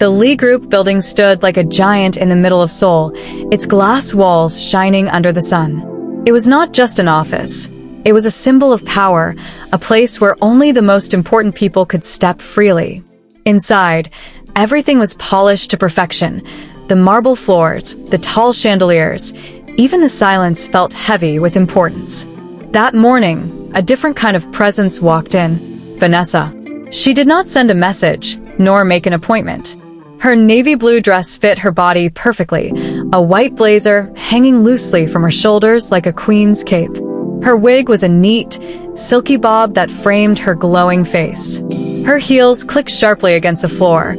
The Lee Group building stood like a giant in the middle of Seoul, its glass walls shining under the sun. It was not just an office. It was a symbol of power, a place where only the most important people could step freely. Inside, everything was polished to perfection. The marble floors, the tall chandeliers, even the silence felt heavy with importance. That morning, a different kind of presence walked in. Vanessa. She did not send a message, nor make an appointment. Her navy blue dress fit her body perfectly, a white blazer hanging loosely from her shoulders like a queen's cape. Her wig was a neat, silky bob that framed her glowing face. Her heels clicked sharply against the floor,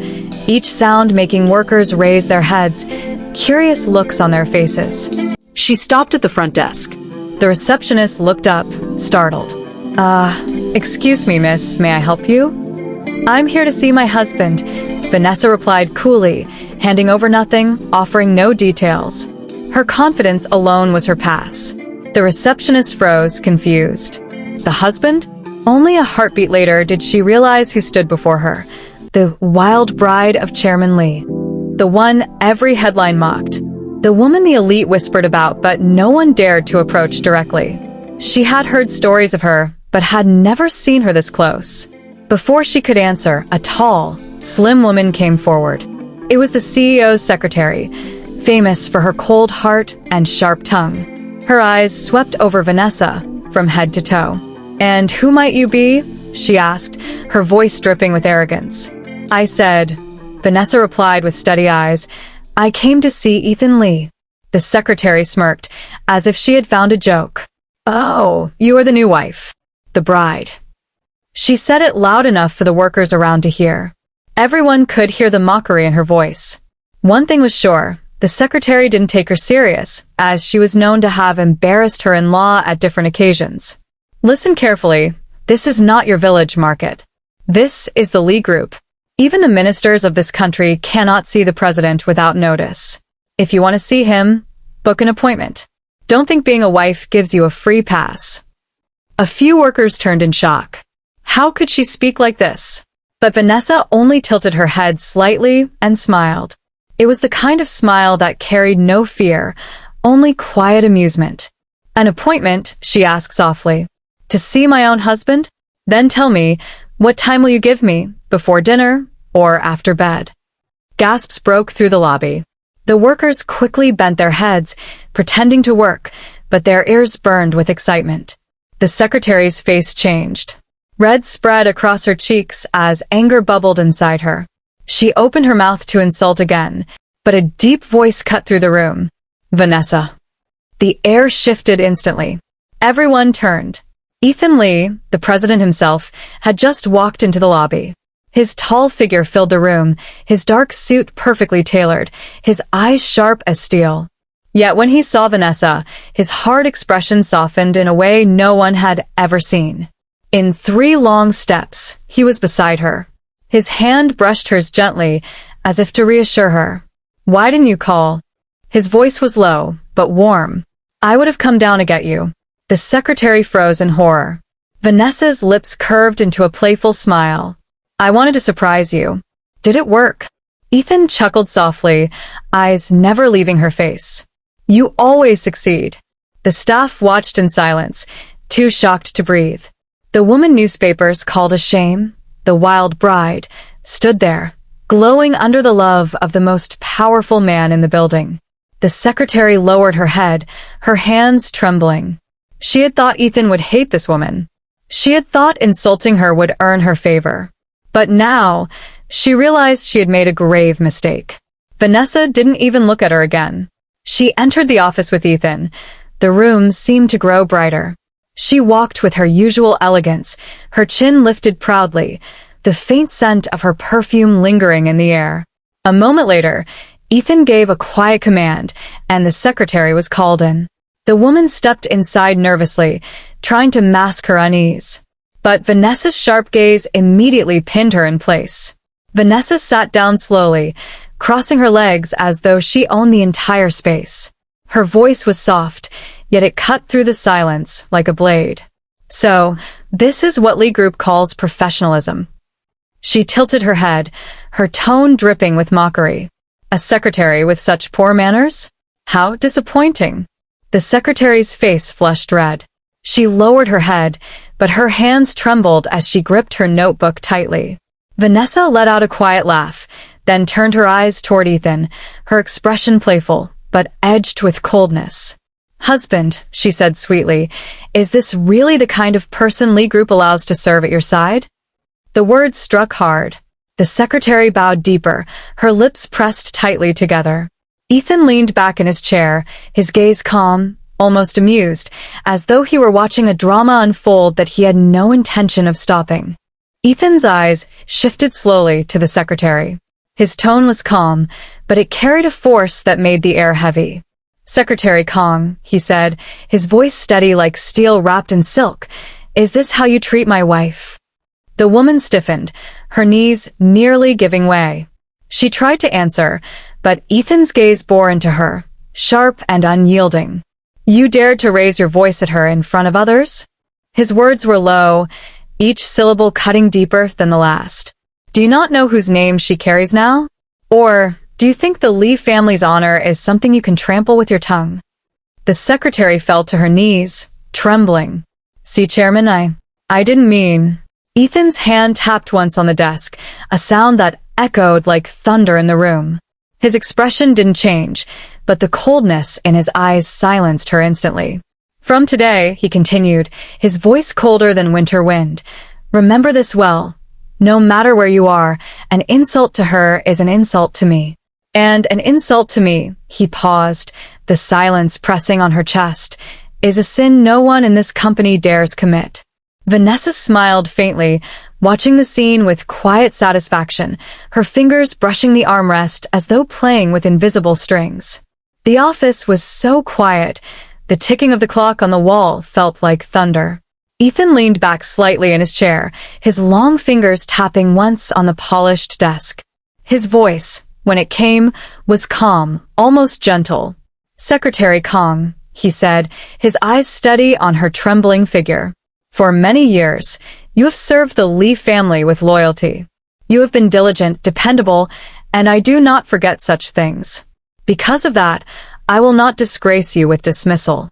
each sound making workers raise their heads, curious looks on their faces. She stopped at the front desk. The receptionist looked up, startled. Excuse me, miss, may I help you? I'm here to see my husband, Vanessa replied coolly, handing over nothing, offering no details. Her confidence alone was her pass. The receptionist froze, confused. The husband? Only a heartbeat later did she realize who stood before her. The wild bride of Chairman Lee. The one every headline mocked. The woman the elite whispered about, but no one dared to approach directly. She had heard stories of her, but had never seen her this close. Before she could answer, a tall, slim woman came forward. It was the CEO's secretary, famous for her cold heart and sharp tongue. Her eyes swept over Vanessa from head to toe. "And who might you be?" she asked, her voice dripping with arrogance. I said, Vanessa replied with steady eyes, "I came to see Ethan Lee." The secretary smirked, as if she had found a joke. "Oh, you are the new wife. The bride." She said it loud enough for the workers around to hear. Everyone could hear the mockery in her voice. One thing was sure, the secretary didn't take her serious, as she was known to have embarrassed her in-law at different occasions. Listen carefully, this is not your village market. This is the Lee Group. Even the ministers of this country cannot see the president without notice. If you want to see him, book an appointment. Don't think being a wife gives you a free pass. A few workers turned in shock. How could she speak like this? But Vanessa only tilted her head slightly and smiled. It was the kind of smile that carried no fear, only quiet amusement. "An appointment?" she asked softly. "To see my own husband? Then tell me, what time will you give me? Before dinner or after bed?" Gasps broke through the lobby. The workers quickly bent their heads, pretending to work, but their ears burned with excitement. The secretary's face changed. Red spread across her cheeks as anger bubbled inside her. She opened her mouth to insult again, but a deep voice cut through the room. "Vanessa." The air shifted instantly. Everyone turned. Ethan Lee, the president himself, had just walked into the lobby. His tall figure filled the room, his dark suit perfectly tailored, his eyes sharp as steel. Yet when he saw Vanessa, his hard expression softened in a way no one had ever seen. In 3 long steps, he was beside her. His hand brushed hers gently, as if to reassure her. "Why didn't you call?" His voice was low, but warm. "I would have come down to get you." The secretary froze in horror. Vanessa's lips curved into a playful smile. "I wanted to surprise you." "Did it work?" Ethan chuckled softly, eyes never leaving her face. "You always succeed." The staff watched in silence, too shocked to breathe. The woman newspapers called a shame, the wild bride, stood there, glowing under the love of the most powerful man in the building. The secretary lowered her head, her hands trembling. She had thought Ethan would hate this woman. She had thought insulting her would earn her favor. But now, she realized she had made a grave mistake. Vanessa didn't even look at her again. She entered the office with Ethan. The room seemed to grow brighter. She walked with her usual elegance, her chin lifted proudly, the faint scent of her perfume lingering in the air. A moment later, Ethan gave a quiet command, and the secretary was called in. The woman stepped inside nervously, trying to mask her unease. But Vanessa's sharp gaze immediately pinned her in place. Vanessa sat down slowly, crossing her legs as though she owned the entire space. Her voice was soft, yet it cut through the silence like a blade. "So, this is what Lee Group calls professionalism. She tilted her head, her tone dripping with mockery. A secretary with such poor manners? How disappointing. The secretary's face flushed red. She lowered her head, but her hands trembled as she gripped her notebook tightly. Vanessa let out a quiet laugh, then turned her eyes toward Ethan, her expression playful, but edged with coldness. "Husband," she said sweetly, "is this really the kind of person Lee Group allows to serve at your side?" The words struck hard. The secretary bowed deeper, her lips pressed tightly together. Ethan leaned back in his chair, his gaze calm, almost amused, as though he were watching a drama unfold that he had no intention of stopping. Ethan's eyes shifted slowly to the secretary. His tone was calm, but it carried a force that made the air heavy. "Secretary Kong," he said, his voice steady like steel wrapped in silk, "is this how you treat my wife?" The woman stiffened, her knees nearly giving way. She tried to answer, but Ethan's gaze bore into her, sharp and unyielding. "You dared to raise your voice at her in front of others?" His words were low, each syllable cutting deeper than the last. "Do you not know whose name she carries now? Or do you think the Lee family's honor is something you can trample with your tongue?" The secretary fell to her knees, trembling. "See, Chairman, I didn't mean..." Ethan's hand tapped once on the desk, a sound that echoed like thunder in the room. His expression didn't change, but the coldness in his eyes silenced her instantly. "From today," he continued, his voice colder than winter wind, "remember this well. No matter where you are, an insult to her is an insult to me. And an insult to me," he paused, the silence pressing on her chest, "is a sin no one in this company dares commit." Vanessa smiled faintly, watching the scene with quiet satisfaction, her fingers brushing the armrest as though playing with invisible strings. The office was so quiet, the ticking of the clock on the wall felt like thunder. Ethan leaned back slightly in his chair, his long fingers tapping once on the polished desk. His voice, when it came, was calm, almost gentle. "Secretary Kong," he said, his eyes steady on her trembling figure. "For many years, you have served the Lee family with loyalty. You have been diligent, dependable, and I do not forget such things. Because of that, I will not disgrace you with dismissal."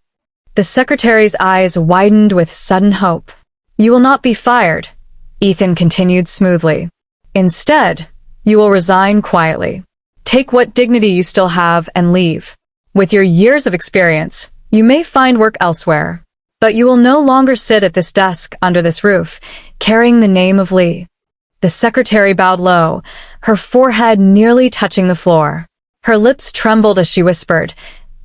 The secretary's eyes widened with sudden hope. "You will not be fired," Ethan continued smoothly. "Instead, you will resign quietly. Take what dignity you still have and leave. With your years of experience, you may find work elsewhere. But you will no longer sit at this desk under this roof, carrying the name of Lee." The secretary bowed low, her forehead nearly touching the floor. Her lips trembled as she whispered,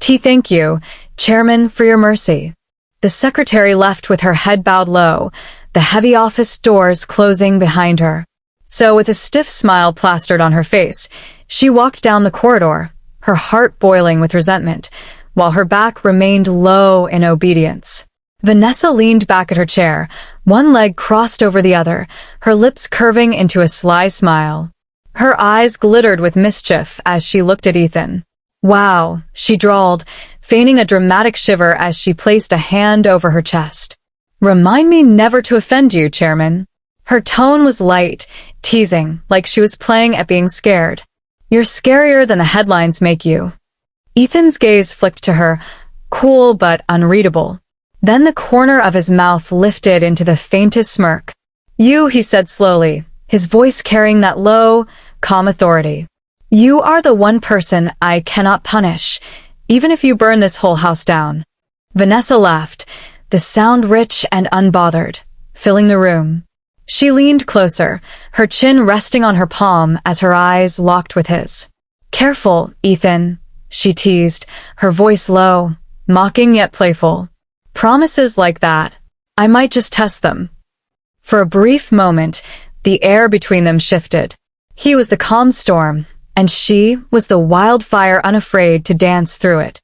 "Thank you, Chairman, for your mercy." The secretary left with her head bowed low, the heavy office doors closing behind her. So with a stiff smile plastered on her face, she walked down the corridor, her heart boiling with resentment, while her back remained low in obedience. Vanessa leaned back at her chair, one leg crossed over the other, her lips curving into a sly smile. Her eyes glittered with mischief as she looked at Ethan. "Wow," she drawled, feigning a dramatic shiver as she placed a hand over her chest. "Remind me never to offend you, Chairman." Her tone was light, teasing, like she was playing at being scared. "You're scarier than the headlines make you." Ethan's gaze flicked to her, cool but unreadable. Then the corner of his mouth lifted into the faintest smirk. "You," he said slowly, his voice carrying that low, calm authority. "You are the one person I cannot punish, even if you burn this whole house down." Vanessa laughed, the sound rich and unbothered, filling the room. She leaned closer, her chin resting on her palm as her eyes locked with his. "Careful, Ethan," she teased, her voice low, mocking yet playful. "Promises like that, I might just test them." For a brief moment, the air between them shifted. He was the calm storm, and she was the wildfire unafraid to dance through it.